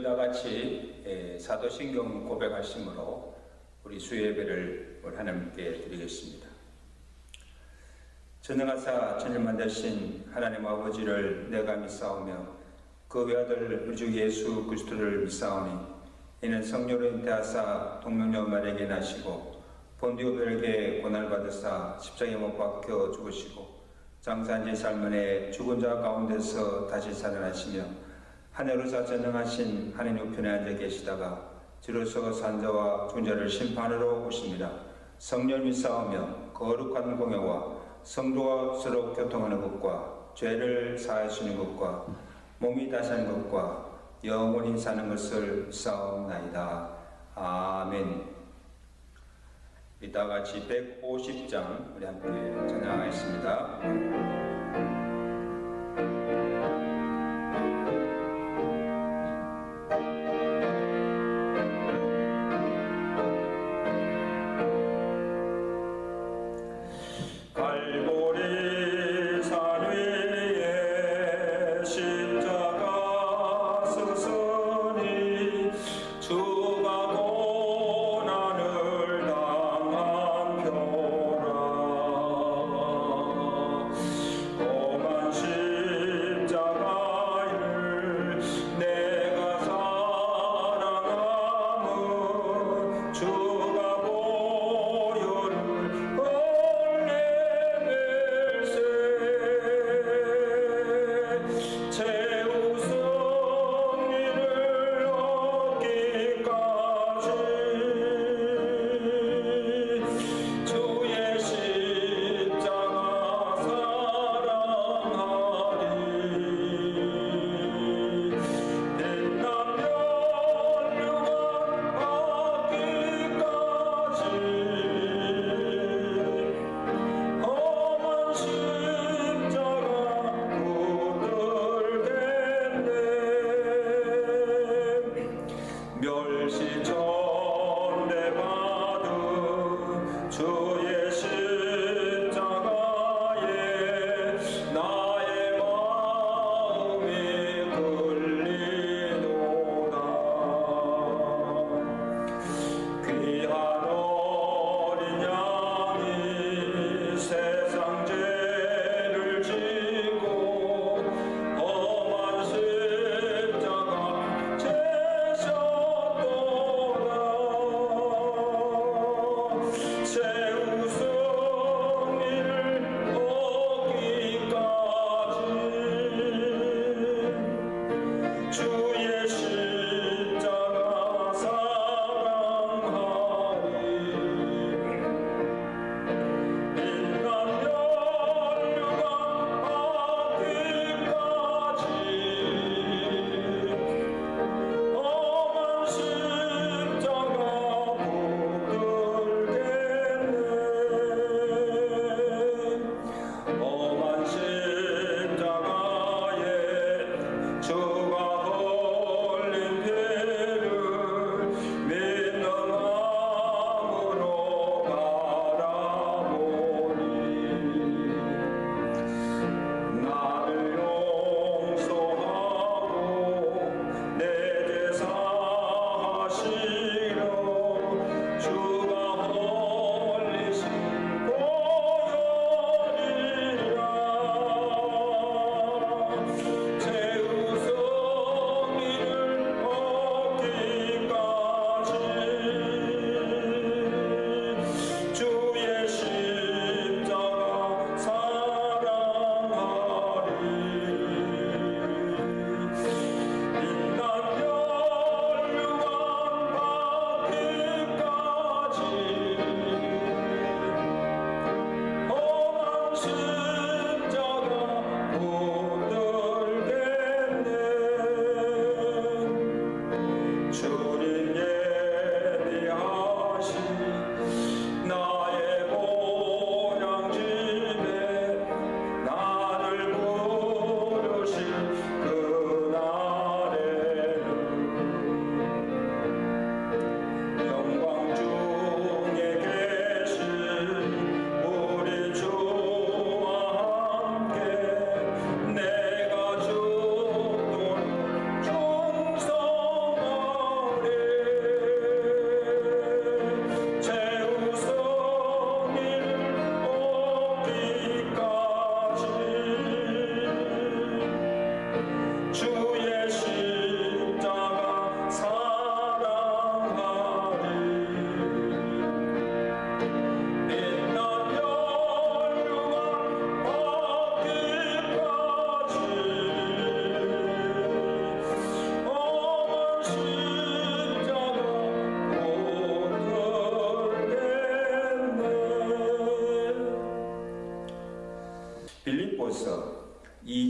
다 같이 사도신경 고백하심으로 우리 수요예배를 하나님께 드리겠습니다. 전능하사 천일만 되신 하나님 아버지를 내가 믿사오며 그 외아들 우리 주 예수 그리스도를 믿사오니 이는 성령으로 잉태하사 동명녀 마리아에게 나시고 본디오 빌에게 고난을 받으사 십자가에 못 박혀 죽으시고 장사한 지 삶은에 죽은 자 가운데서 다시 살아나시며 하늘로서 전능하신 하나님 우편에 앉아 계시다가 뒤로서 산자와 죽은 자를 심판하러 오십니다. 성령을 믿사오며 거룩한 공예와 성도와 서로 교통하는 것과 죄를 사하시는 것과 몸이 다시 하는 것과 영원히 사는 것을 믿사옵나이다. 아멘. 이따 같이 150장 우리 함께 찬양하겠습니다. Oh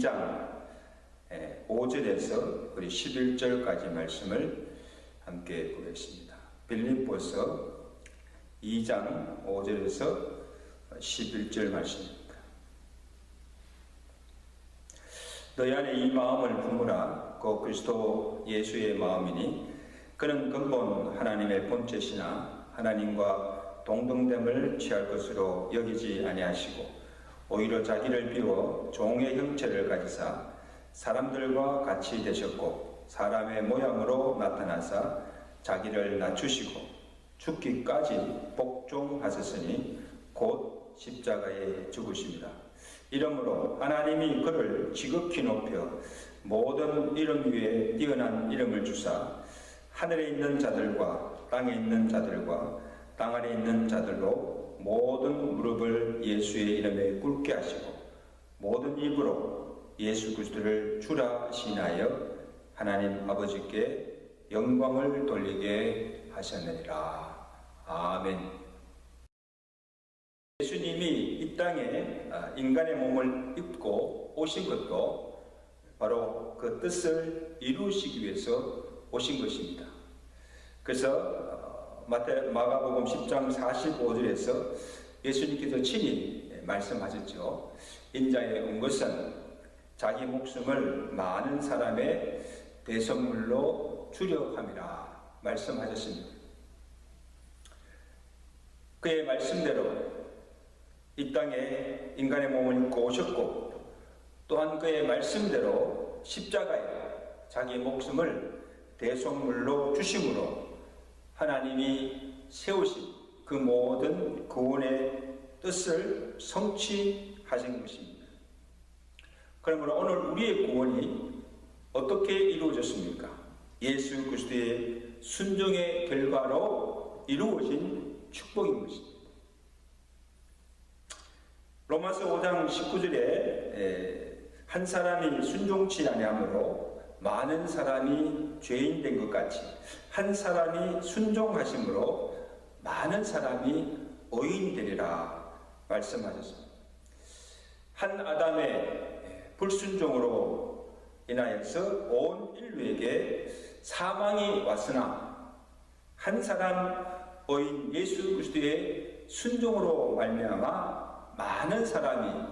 2장 5절에서 우리 11절까지 말씀을 함께 보겠습니다. 빌립보서 2장 5절에서 11절 말씀입니다. 너희 안에 이 마음을 품으라. 그 그리스도 예수의 마음이니 그는 근본 하나님의 본체시나 하나님과 동등됨을 취할 것으로 여기지 아니하시고 오히려 자기를 비워 종의 형체를 가지사 사람들과 같이 되셨고 사람의 모양으로 나타나사 자기를 낮추시고 죽기까지 복종하셨으니 곧 십자가에 죽으십니다. 이러므로 하나님이 그를 지극히 높여 모든 이름 위에 뛰어난 이름을 주사 하늘에 있는 자들과 땅에 있는 자들과 땅 아래 있는 자들로 모든 무릎을 예수의 이름에 꿇게 하시고 모든 입으로 예수 그리스도를 주라 시인하여 하나님 아버지께 영광을 돌리게 하셨느니라. 아멘. 예수님이 이 땅에 인간의 몸을 입고 오신 것도 바로 그 뜻을 이루시기 위해서 오신 것입니다. 그래서 마가복음 10장 45절에서 예수님께서 친히 말씀하셨죠. 인자에 온 것은 자기 목숨을 많은 사람의 대선물로 주려 함이라 말씀하셨습니다. 그의 말씀대로 이 땅에 인간의 몸을 입고 오셨고 또한 그의 말씀대로 십자가에 자기 목숨을 대속물로 주심으로 하나님이 세우신 그 모든 구원의 뜻을 성취하신 것입니다. 그러므로 오늘 우리의 구원이 어떻게 이루어졌습니까? 예수 그리스도의 순종의 결과로 이루어진 축복인 것입니다. 로마서 5장 19절에 한 사람이 순종치 아니하므로 많은 사람이 죄인 된 것 같이 한 사람이 순종하심으로 많은 사람이 의인이 되리라 말씀하셨습니다. 한 아담의 불순종으로 인하여서 온 인류에게 사망이 왔으나 한 사람 의인 예수 그리스도의 순종으로 말미암아 많은 사람이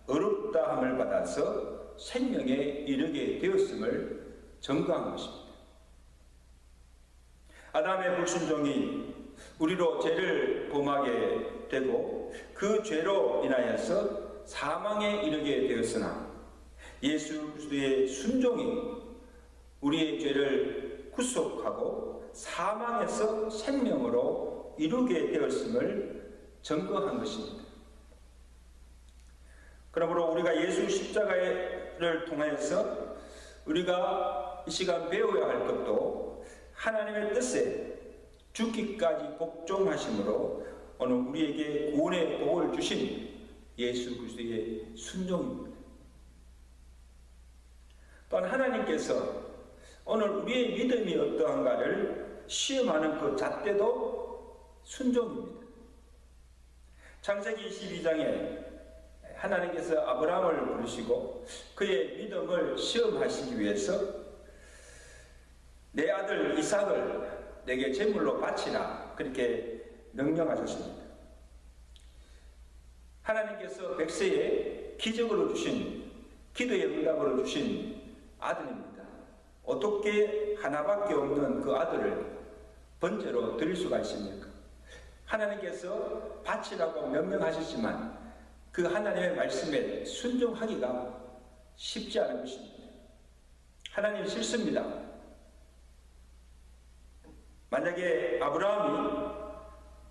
의롭다함을 받아서 생명에 이르게 되었음을 증거한 것입니다. 아담의 불순종이 우리로 죄를 범하게 되고 그 죄로 인하여서 사망에 이르게 되었으나 예수 그리스도의 순종이 우리의 죄를 구속하고 사망에서 생명으로 이루게 되었음을 증거한 것입니다. 그러므로 우리가 예수 십자가를 통해서 우리가 이 시간 배워야 할 것도 하나님의 뜻에 죽기까지 복종하심으로 오늘 우리에게 구원의 복을 주신 예수 그리스도의 순종입니다. 또한 하나님께서 오늘 우리의 믿음이 어떠한가를 시험하는 그 잣대도 순종입니다. 창세기 22장에 하나님께서 아브라함을 부르시고 그의 믿음을 시험하시기 위해서 내 아들 이삭을 내게 제물로 바치라 그렇게 명령하셨습니다. 하나님께서 백세에 기적으로 주신 기도의 응답으로 주신 아들입니다. 어떻게 하나밖에 없는 그 아들을 번제로 드릴 수가 있습니까? 하나님께서 바치라고 명령하셨지만 그 하나님의 말씀에 순종하기가 쉽지 않은 것입니다. 하나님 싫습니다. 만약에 아브라함이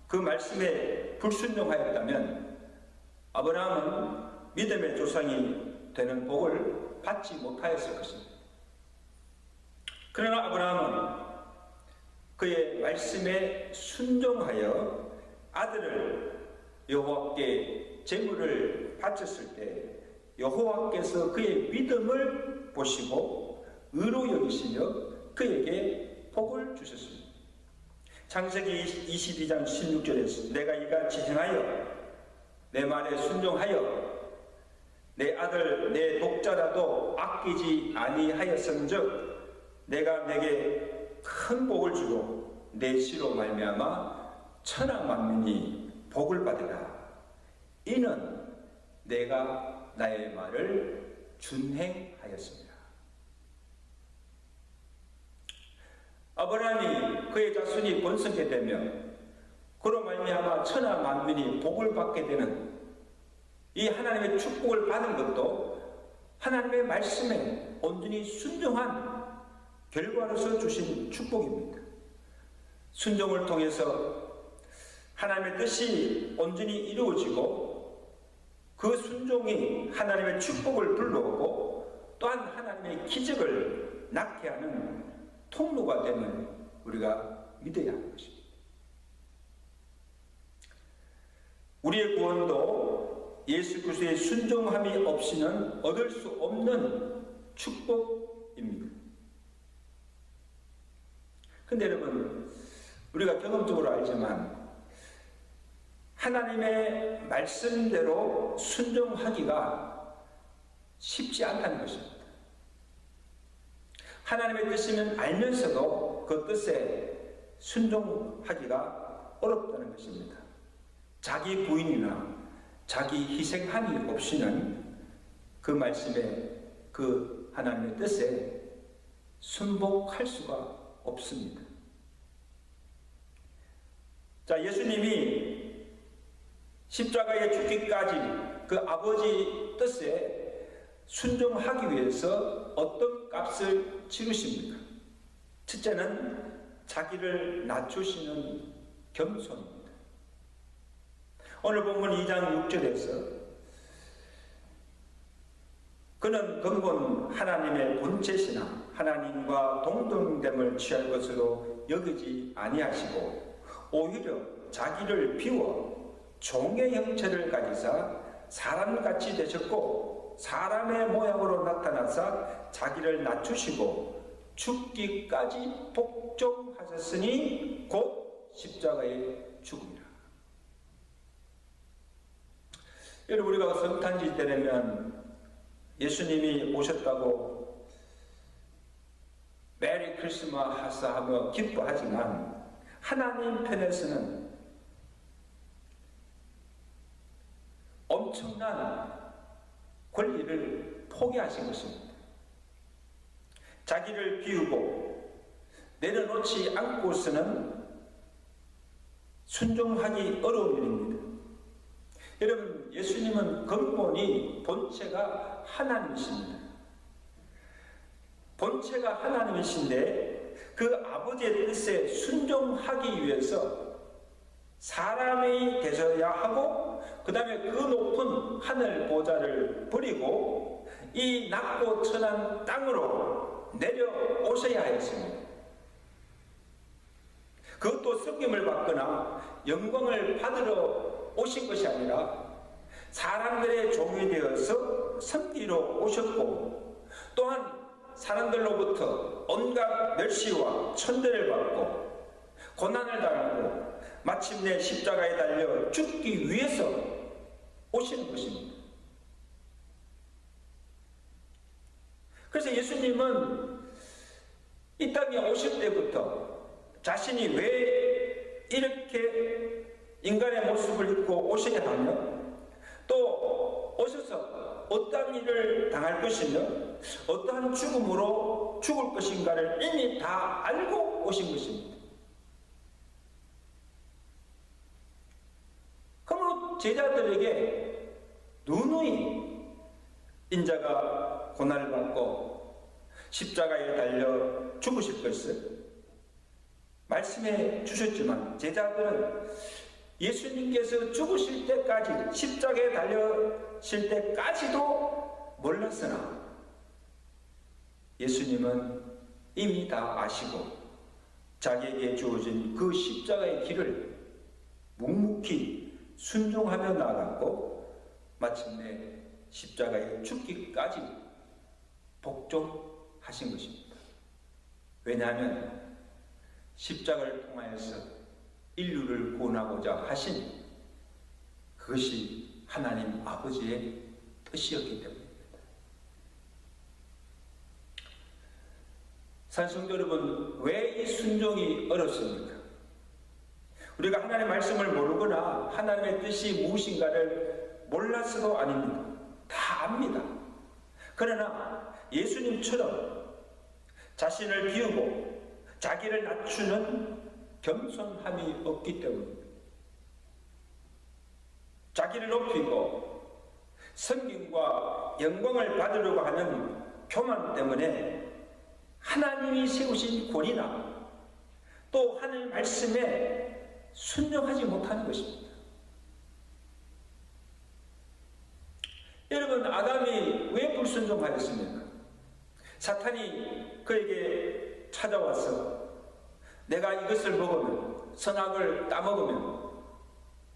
그 말씀에 불순종하였다면 아브라함은 믿음의 조상이 되는 복을 받지 못하였을 것입니다. 그러나 아브라함은 그의 말씀에 순종하여 아들을 여호와께 제물을 바쳤을 때 여호와께서 그의 믿음을 보시고 의로 여기시며 그에게 복을 주셨습니다. 창세기 22장 16절에서 내가 이같이 행하여 내 말에 순종하여 내 아들 내 독자라도 아끼지 아니하였은즉 내가 내게 큰 복을 주고 내 씨로 말미암아 천하 만민이 복을 받으라. 이는 내가 나의 말을 준행하였습니다. 아브라함이 그의 자손이 번성게 되며 그로 말미암아 천하 만민이 복을 받게 되는 이 하나님의 축복을 받은 것도 하나님의 말씀에 온전히 순종한 결과로서 주신 축복입니다. 순종을 통해서 하나님의 뜻이 온전히 이루어지고 그 순종이 하나님의 축복을 불러오고 또한 하나님의 기적을 낳게 하는 통로가 되는 우리가 믿어야 하는 것입니다. 우리의 구원도 예수 그리스도의 순종함이 없이는 얻을 수 없는 축복입니다. 근데 여러분, 우리가 경험적으로 알지만 하나님의 말씀대로 순종하기가 쉽지 않다는 것입니다. 하나님의 뜻이면 알면서도 그 뜻에 순종하기가 어렵다는 것입니다. 자기 부인이나 자기 희생함이 없이는 그 말씀에 그 하나님의 뜻에 순복할 수가 없습니다. 자, 예수님이 십자가에 죽기까지 그 아버지 뜻에 순종하기 위해서 어떤 값을 치르십니까? 첫째는 자기를 낮추시는 겸손입니다. 오늘 본문 2장 6절에서 그는 근본 하나님의 본체시나 하나님과 동등됨을 취할 것으로 여기지 아니하시고 오히려 자기를 비워 종의 형체를 가지사 사람같이 되셨고 사람의 모양으로 나타나사 자기를 낮추시고 죽기까지 복종하셨으니 곧 십자가의 죽음이라. 여러분, 우리가 성탄절 때 되면 예수님이 오셨다고 메리 크리스마스 하며 기뻐하지만 하나님 편에서는 엄청난 권리를 포기하신 것입니다. 자기를 비우고 내려놓지 않고서는 순종하기 어려운 일입니다. 여러분, 예수님은 근본이 본체가 하나님이십니다. 본체가 하나님이신데 그 아버지의 뜻에 순종하기 위해서 사람이 되셔야 하고 그 다음에 그 높은 하늘 보좌를 버리고 이 낮고 천한 땅으로 내려오셔야 했습니다. 그것도 섬김을 받거나 영광을 받으러 오신 것이 아니라 사람들의 종이 되어서 섬기러 오셨고 또한 사람들로부터 온갖 멸시와 천대를 받고 고난을 당하고 마침내 십자가에 달려 죽기 위해서 오시는 것입니다. 그래서 예수님은 이 땅에 오실 때부터 자신이 왜 이렇게 인간의 모습을 입고 오셔야 하며 또 오셔서 어떠한 일을 당할 것이며 어떠한 죽음으로 죽을 것인가를 이미 다 알고 오신 것입니다. 그러므로 제자들에게 누누이 인자가 고난을 받고 십자가에 달려 죽으실 것을 말씀해 주셨지만 제자들은 예수님께서 죽으실 때까지 십자가에 달려실 때까지도 몰랐으나 예수님은 이미 다 아시고 자기에게 주어진 그 십자가의 길을 묵묵히 순종하며 나아갔고 마침내 십자가에 죽기까지 복종하신 것입니다. 왜냐하면 십자가를 통하여서 인류를 구원하고자 하신 그것이 하나님 아버지의 뜻이었기 때문입니다. 산성도 여러분, 왜 이 순종이 어렵습니까? 우리가 하나님의 말씀을 모르거나 하나님의 뜻이 무엇인가를 몰라서도 아닙니다. 다 압니다. 그러나 예수님처럼 자신을 비우고 자기를 낮추는 겸손함이 없기 때문입니다. 자기를 높이고 섬김과 영광을 받으려고 하는 교만 때문에 하나님이 세우신 권위나 또 하나님의 말씀에 순종하지 못하는 것입니다. 여러분, 아담이 왜 불순종하였습니까? 사탄이 그에게 찾아와서 내가 이것을 먹으면, 선악을 따먹으면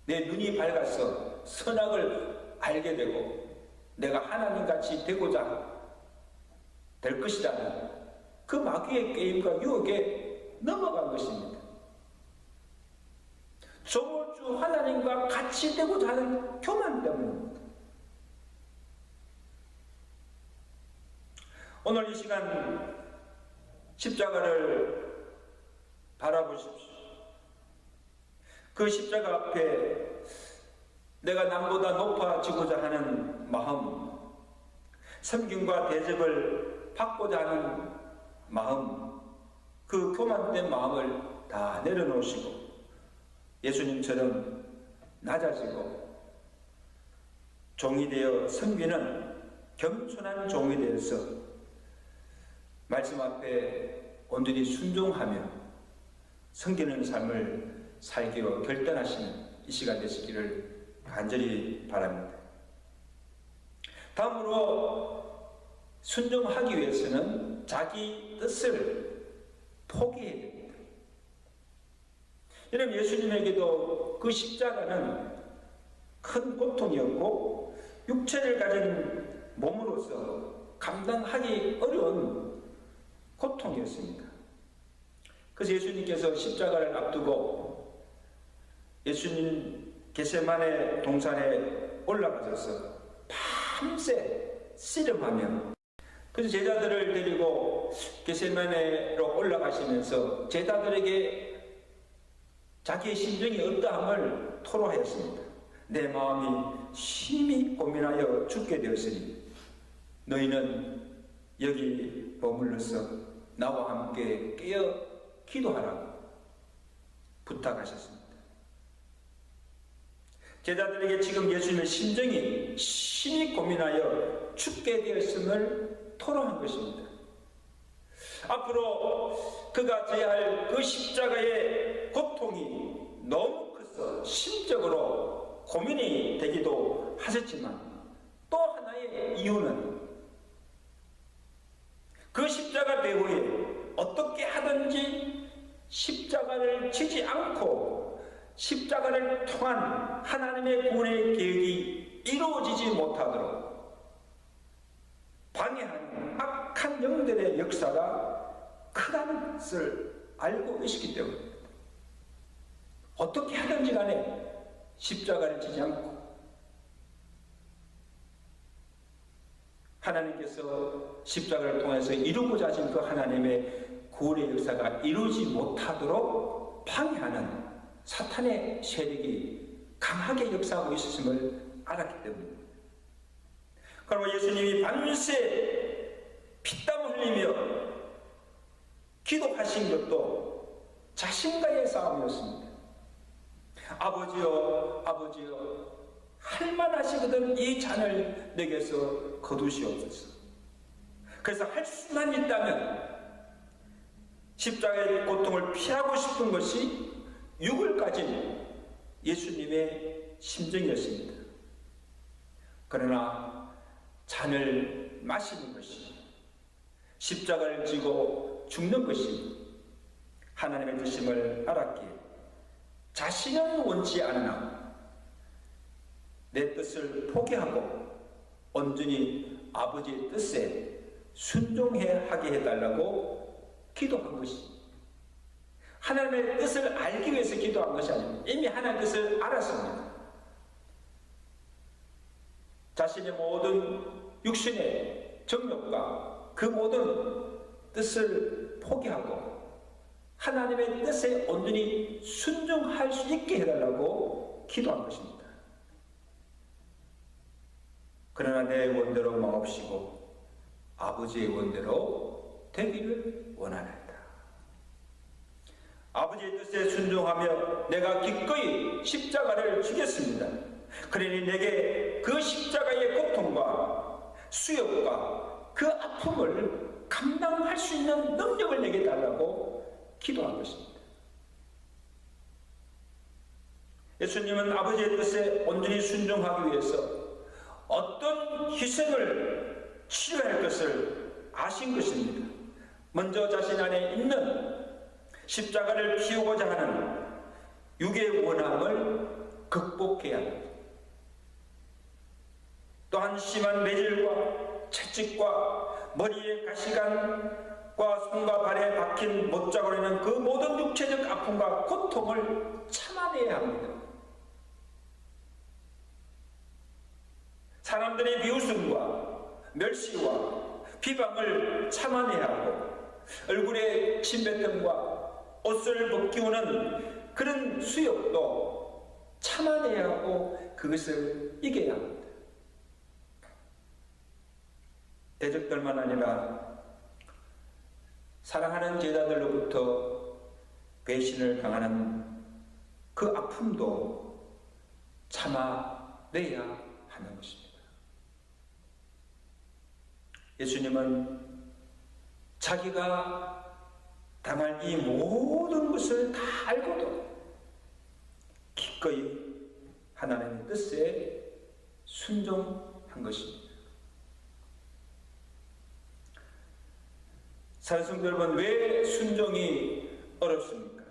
내 눈이 밝아서 선악을 알게 되고 내가 하나님같이 되고자 될 것이라는 그 마귀의 게임과 유혹에 넘어간 것입니다. 조물주 하나님과 같이 되고자 하는 교만 때문입니다. 오늘 이 시간 십자가를 바라보십시오. 그 십자가 앞에 내가 남보다 높아지고자 하는 마음, 섬김과 대접을 받고자 하는 마음, 그 교만된 마음을 다 내려놓으시고 예수님처럼 낮아지고 종이 되어 섬기는 겸손한 종이 되어서 말씀 앞에 온전히 순종하며 섬기는 삶을 살기로 결단하시는 이 시간 되시기를 간절히 바랍니다. 다음으로 순종하기 위해서는 자기 뜻을 포기해야 됩니다. 여러분, 예수님에게도 그 십자가는 큰 고통이었고 육체를 가진 몸으로서 감당하기 어려운 고통이었습니다. 그래서 예수님께서 십자가를 앞두고 예수님 겟세마네 동산에 올라가셔서 밤새 씨름하며, 그래서 제자들을 데리고 겟세마네로 올라가시면서 제자들에게 자기의 심정이 어떠함을 토로하였습니다. 내 마음이 심히 고민하여 죽게 되었으니 너희는 여기 머물러서 나와 함께 깨어 기도하라고 부탁하셨습니다. 제자들에게 지금 예수님의 심정이 심히 고민하여 죽게 되었음을 토로한 것입니다. 앞으로 그가 져야 할 그 십자가의 고통이 너무 커서 심적으로 고민이 되기도 하셨지만 또 하나의 이유는 그 십자가 배후에 어떻게 하든지 십자가를 지지 않고 십자가를 통한 하나님의 구원의 계획이 이루어지지 못하도록 방해하는 악한 영들의 역사가 크다는 것을 알고 계시기 때문입니다. 어떻게 하든지 간에 십자가를 지지 않고 하나님께서 십자가를 통해서 이루고자 하신 그 하나님의 구원의 역사가 이루지 못하도록 방해하는 사탄의 세력이 강하게 역사하고 있었음을 알았기 때문입니다. 그러면 예수님이 밤새 피땀 흘리며 기도하신 것도 자신과의 싸움이었습니다. 아버지여, 아버지여, 할만하시거든 이 잔을 내게서 거두시옵소서. 그래서 할 수만 있다면 십자가의 고통을 피하고 싶은 것이 육을 가진 예수님의 심정이었습니다. 그러나 잔을 마시는 것이, 십자가를 지고 죽는 것이 하나님의 뜻임을 알았기에 자신은 원치 않으나 내 뜻을 포기하고 온전히 아버지의 뜻에 순종해 하게 해달라고 기도한 것이, 하나님의 뜻을 알기 위해서 기도한 것이 아닙니다. 이미 하나님의 뜻을 알았습니다. 자신의 모든 육신의 정욕과 그 모든 뜻을 포기하고 하나님의 뜻에 온전히 순종할 수 있게 해달라고 기도한 것입니다. 그러나 내 원대로 마옵시고 아버지의 원대로 되기를 원하나이다. 아버지의 뜻에 순종하며 내가 기꺼이 십자가를 지겠습니다. 그러니 내게 그 십자가의 고통과 수욕과 그 아픔을 감당할 수 있는 능력을 내게 달라고 기도한 것입니다. 예수님은 아버지의 뜻에 온전히 순종하기 위해서 어떤 희생을 치러야 할 것을 아신 것입니다. 먼저 자신 안에 있는 십자가를 피우고자 하는 육의 원함을 극복해야 합니다. 또한 심한 매질과 채찍과 머리에 가시관과 손과 발에 박힌 못자국이는 그 모든 육체적 아픔과 고통을 참아내야 합니다. 사람들의 비웃음과 멸시와 비방을 참아내야 하고 얼굴에 침뱉음과 옷을 벗기우는 그런 수욕도 참아내야 하고 그것을 이겨야 합니다. 대적들만 아니라 사랑하는 제자들로부터 배신을 당하는 그 아픔도 참아내야 하는 것입니다. 예수님은 자기가 당할 이 모든 것을 다 알고도 기꺼이 하나님의 뜻에 순종한 것입니다. 사랑성도 여러분, 왜 순종이 어렵습니까?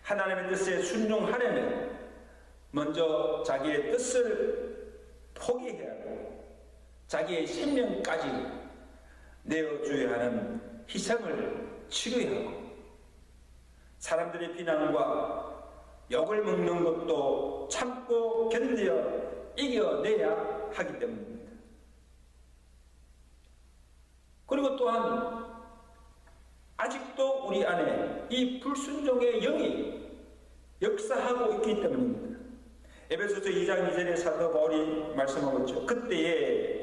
하나님의 뜻에 순종하려면 먼저 자기의 뜻을 포기해야 하고 자기의 생명까지 내어줘야 하는 희생을 치료해야 하고 사람들의 비난과 욕을 먹는 것도 참고 견뎌 이겨내야 하기 때문입니다. 그리고 또한 아직도 우리 안에 이 불순종의 영이 역사하고 있기 때문입니다. 에베소서 2장 2절에 사도 바울이 말씀하고 있죠. 그때에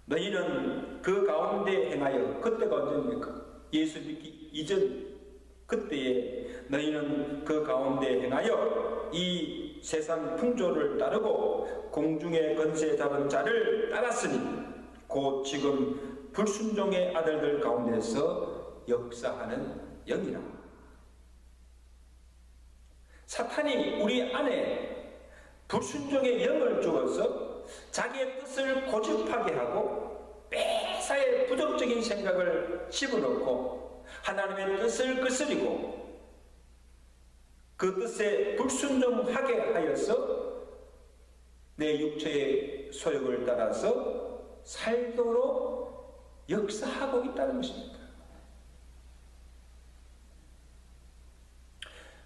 너희는 그 가운데 행하여, 그때가 언제입니까? 예수 믿기 이전 그때에 너희는 그 가운데 행하여 이 세상 풍조를 따르고 공중의 권세 잡은 자를 따랐으니 곧 지금 불순종의 아들들 가운데서 역사하는 영이라. 사탄이 우리 안에 불순종의 영을 주어서 자기의 뜻을 고집하게 하고 매사에 부정적인 생각을 집어넣고 하나님의 뜻을 거스리고 그 뜻에 불순종하게 하여서 내 육체의 소욕을 따라서 살도록 역사하고 있다는 것입니다.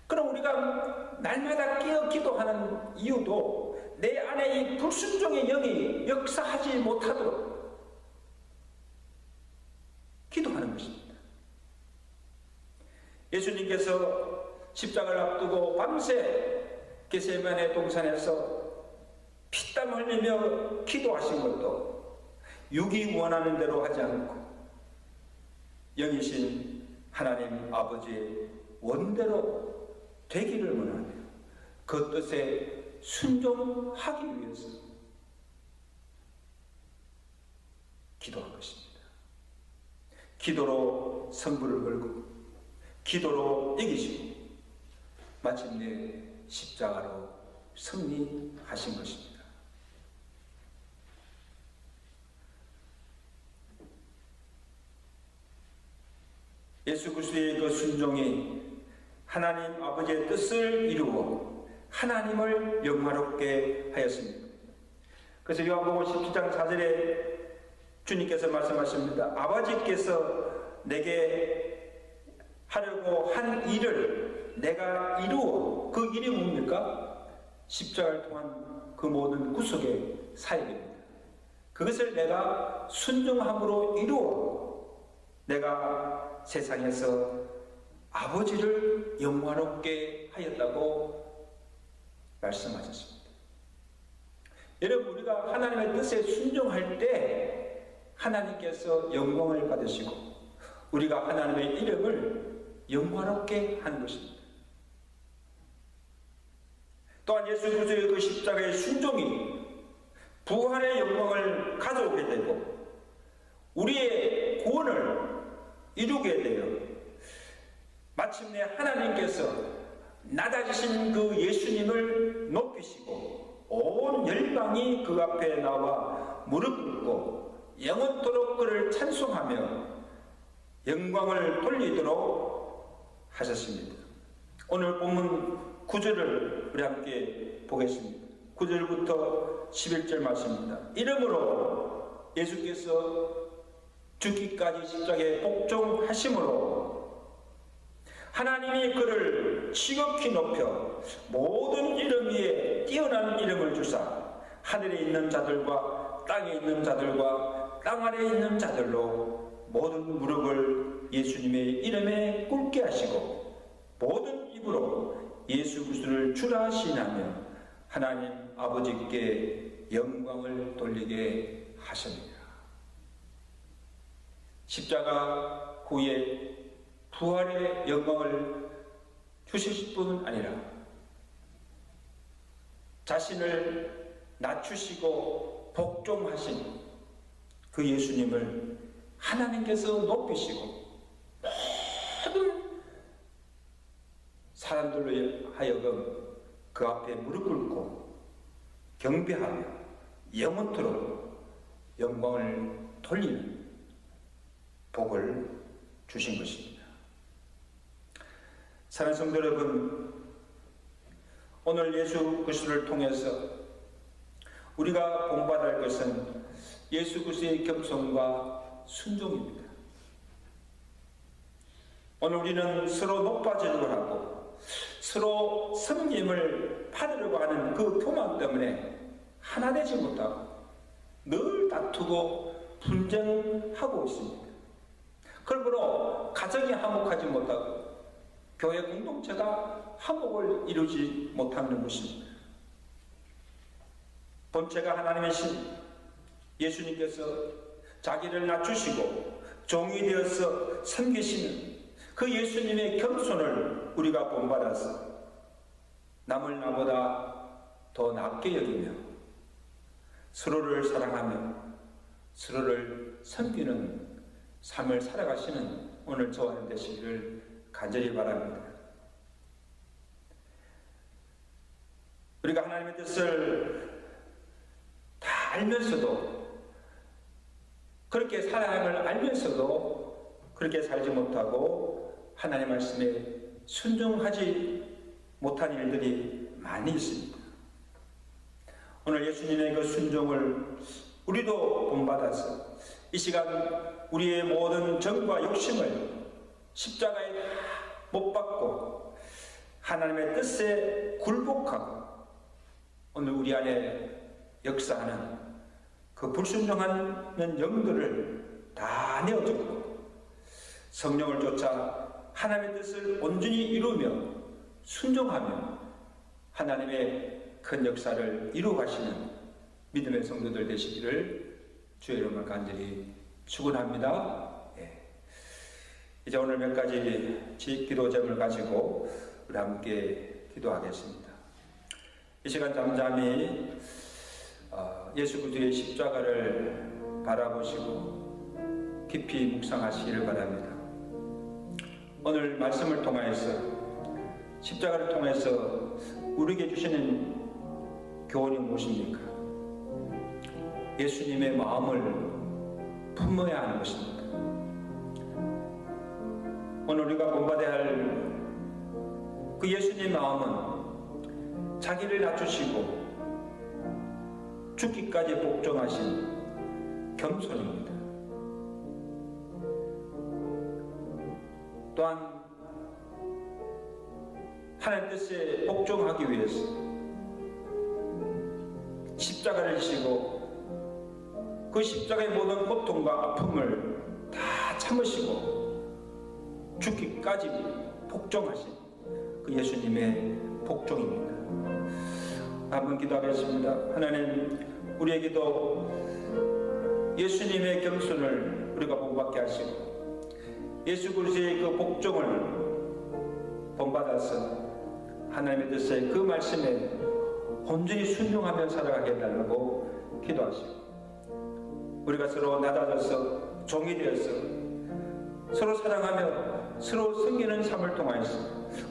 그럼 우리가 날마다 깨어 기도하는 이유도 내 안에 이 불순종의 영이 역사하지 못하도록 기도하는 것입니다. 예수님께서 십자가를 앞두고 밤새 겟세마네 동산에서 피땀 흘리며 기도하신 것도 육이 원하는 대로 하지 않고 영이신 하나님 아버지의 원대로 되기를 원하며 그 뜻에 순종하기 위해서 기도한 것입니다. 기도로 성부를 걸고 기도로 이기시고 마침내 십자가로 승리하신 것입니다. 예수 그리스도의 그 순종이 하나님 아버지의 뜻을 이루어 하나님을 영화롭게 하였습니다. 그래서 요한복음 17장 4절에 주님께서 말씀하십니다. 아버지께서 내게 하려고 한 일을 내가 이루어, 그 일이 뭡니까? 십자가를 통한 그 모든 구속의 사역입니다. 그것을 내가 순종함으로 이루어 내가 세상에서 아버지를 영화롭게 하였다고 말씀하셨습니다. 여러분, 우리가 하나님의 뜻에 순종할 때 하나님께서 영광을 받으시고 우리가 하나님의 이름을 영화롭게 하는 것입니다. 또한 예수 그리스도의 그 십자가의 순종이 부활의 영광을 가져오게 되고 우리의 구원을 이루게 되어 마침내 하나님께서 낮아지신 그 예수님을 높이시고 온 열방이 그 앞에 나와 무릎 꿇고 영원토록 그를 찬송하며 영광을 돌리도록 하셨습니다. 오늘 본문 9절을 우리 함께 보겠습니다. 9절부터 11절 말씀입니다. 이러므로 예수께서 죽기까지 십자가에 복종하심으로 하나님이 그를 지극히 높여 모든 이름 위에 뛰어난 이름을 주사 하늘에 있는 자들과 땅에 있는 자들과 땅 아래에 있는 자들로 모든 무릎을 예수님의 이름에 꿇게 하시고 모든 입으로 예수 그리스도를 주라 시인하며 하나님 아버지께 영광을 돌리게 하십니다. 십자가 후에 부활의 영광을 주실 뿐 아니라 자신을 낮추시고 복종하신 그 예수님을 하나님께서 높이시고 모든 사람들로 하여금 그 앞에 무릎 꿇고 경배하며 영원토록 영광을 돌리는 복을 주신 것입니다. 사랑하는 성도 여러분, 오늘 예수 그리스도를 통해서 우리가 본받아야 할 것은 예수 그리스도의 겸손과 순종입니다. 오늘 우리는 서로 높아지려고 하고 서로 섬김을 받으려고 하는 그 교만 때문에 하나 되지 못하고 늘 다투고 분쟁하고 있습니다. 그러므로 가정이 화목하지 못하고 교회 공동체가 화목을 이루지 못하는 것입니다. 본체가 하나님이신 예수님께서 자기를 낮추시고 종이 되어서 섬기시는 그 예수님의 겸손을 우리가 본받아서 남을 나보다 더 낮게 여기며 서로를 사랑하며 서로를 섬기는 삶을 살아가시는 오늘 저와 여러분 되시기를 간절히 바랍니다. 우리가 하나님의 뜻을 다 알면서도 그렇게 살아야 함을 알면서도 그렇게 살지 못하고 하나님 말씀에 순종하지 못한 일들이 많이 있습니다. 오늘 예수님의 그 순종을 우리도 본받아서 이 시간 우리의 모든 정과 욕심을 십자가에 못 박고 하나님의 뜻에 굴복하고 오늘 우리 안에 역사하는 그 불순종하는 영들을 다 내어주고 성령을 쫓아 하나님의 뜻을 온전히 이루며 순종하며 하나님의 큰 역사를 이루어가시는 믿음의 성도들 되시기를 주의 이름으로 간절히 축원합니다. 이제 오늘 몇 가지 기도 제목을 가지고 우리 함께 기도하겠습니다. 이 시간 잠잠히 예수 그리스도의 십자가를 바라보시고 깊이 묵상하시기를 바랍니다. 오늘 말씀을 통하여서 십자가를 통해서 우리에게 주시는 교훈이 무엇입니까? 예수님의 마음을 품어야 하는 것입니다. 오늘 우리가 본받아야 할 그 예수님의 마음은 자기를 낮추시고 죽기까지 복종하신 겸손입니다. 또한 하나님 뜻에 복종하기 위해서 십자가를 지시고 그 십자가의 모든 고통과 아픔을 다 참으시고 죽기까지 복종하신 그 예수님의 복종입니다. 한번 기도하겠습니다. 하나님, 우리에게도 예수님의 겸손을 우리가 본받게 하시고 예수 그리스도의 그 복종을 본받아서 하나님의 뜻에 그 말씀에 온전히 순종하며 살아가게 해달라고 기도하시고 우리가 서로 낮아져서 종이 되어서 서로 사랑하며 서로 섬기는 삶을 통하여서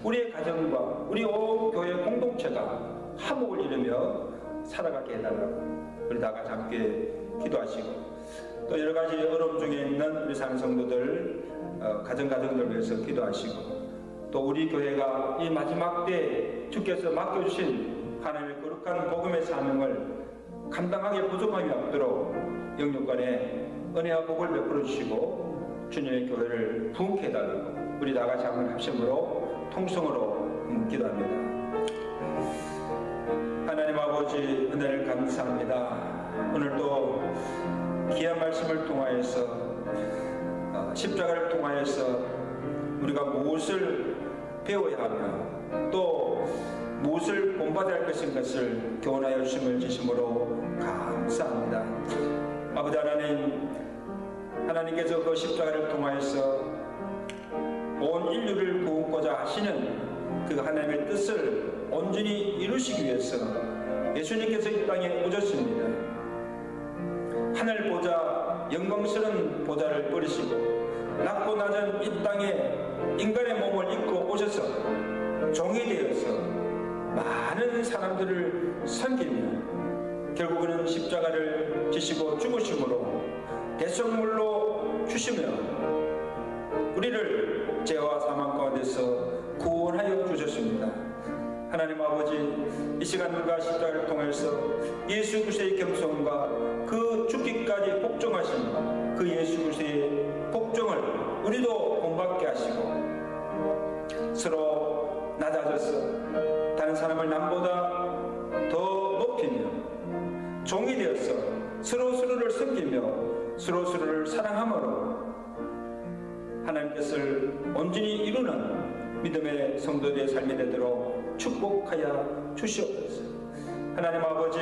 우리의 가정과 우리 온 교회 공동체가 화목을 이루며 살아가게 해달라고 우리 다 같이 함께 기도하시고 또 여러 가지 어려움 중에 있는 우리 사랑성도들 가정을 위해서 기도하시고 또 우리 교회가 이 마지막 때 주께서 맡겨주신 하나님의 거룩한 복음의 사명을 감당하기 부족함이 없도록 영육간에 은혜와 복을 베풀어 주시고 주님의 교회를 부흥케 해달라고 우리 다 같이 한번 합심으로 통성으로 기도합니다. 하나님 아버지, 은혜를 감사합니다. 오늘도 귀한 말씀을 통하여서 십자가를 통하여서 우리가 무엇을 배워야 하며 또 무엇을 본받아야 할 것을 교훈하여 주심을 지심으로 감사합니다. 아버지 하나님, 하나님께서 그 십자가를 통하여서 온 인류를 구원하고자 하시는 그 하나님의 뜻을 온전히 이루시기 위해서 예수님께서 이 땅에 오셨습니다. 하늘 보좌, 영광스러운 보좌를 버리시고 낮고 낮은 이 땅에 인간의 몸을 입고 오셔서 종이 되어서 많은 사람들을 섬기며 결국은 십자가를 지시고 죽으심으로 대속물로 주시며 우리를 죄와 사망 가운데서 구원하여 주셨습니다. 하나님 아버지, 이 시간 우리가 십자가를 통해서 예수 그리스도의 겸손과 그 죽기까지 복종하신 그 예수 그리스도의 복종을 우리도 본받게 하시고 서로 낮아져서 다른 사람을 남보다 더 높이며 종이 되어서 서로를 섬기며 서로를 사랑함으로 하나님 뜻을 온전히 이루는 믿음의 성도들의 삶이 되도록 축복하여 주시옵소서. 하나님 아버지,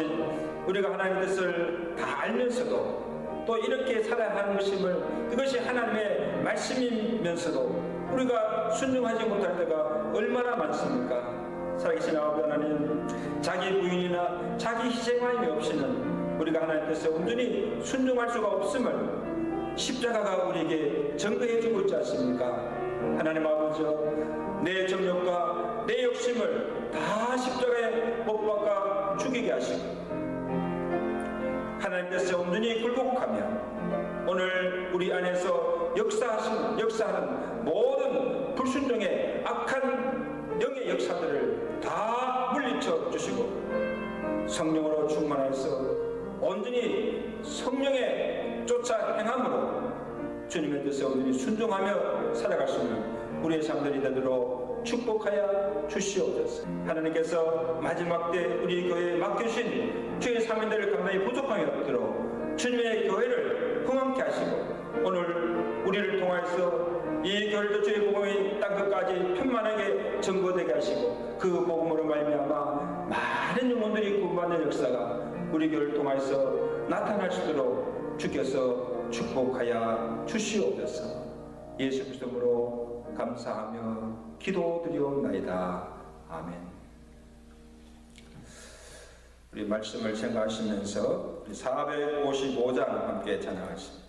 우리가 하나님의 뜻을 다 알면서도 또 이렇게 살아야 하는 것임을, 그것이 하나님의 말씀이면서도 우리가 순종하지 못할 때가 얼마나 많습니까? 살아계신 아버지 하나님, 자기 부인이나 자기 희생함이 없이는 우리가 하나님 뜻에 온전히 순종할 수가 없음을 십자가가 우리에게 증거해 주고 있지 않습니까? 하나님 아버지, 내 정욕과 내 욕심을 다 십자가에 못 박아 죽이게 하시고 하나님 뜻에 온전히 굴복하며 오늘 우리 안에서 역사하는 모든 불순종의 악한 영의 역사들을 다 물리쳐 주시고 성령으로 충만해서 온전히 성령에 쫓아 행함으로 주님의 뜻에 온전히 순종하며 살아갈 수 있는 우리의 삶들이 되도록 축복하여 주시옵소서. 하나님께서 마지막 때 우리 교회에 맡겨주신 주의 사명들을 감당히 부족함이 없도록 주님의 교회를 흥왕케 하시고 오늘 우리를 통하여서 이 교회도 주의 복음이 땅끝까지 편만하게 전거되게 하시고 그 복음으로 말미암아 많은 영혼들이 구원받는 역사가 우리 교회를 통하여서 나타날 수 있도록 주께서 축복하여 주시옵소서. 예수 그리스도로 감사하며 기도드리옵나이다. 아멘. 우리 말씀을 생각하시면서 우리 455장 함께 찬양하겠습니다.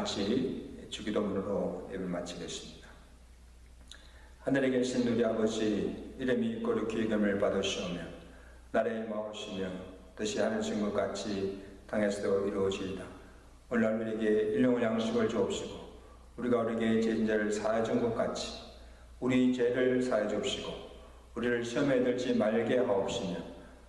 같이 주기도문으로 예배 마치겠습니다. 하늘에 계신 우리 아버지, 이름이 거룩히 여김을 받으시오며 나라의 마오시며 뜻이 하늘 친 것 같이 땅에서도 이루어지이다. 오늘날 우리에게 일용할 양식을 주옵시고 우리가 우리에게 죄진 자를 사하여 준 것 같이 우리 죄를 사하여 주옵시고 우리를 시험에 들지 말게 하옵시며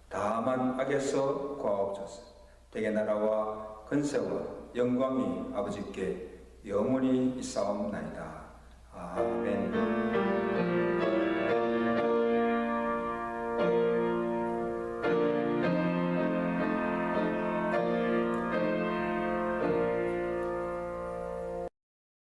다만 악에서 구하옵소서. 대개 나라와 근세와 영광이 아버지께 영원히 있사옵나이다. 아멘.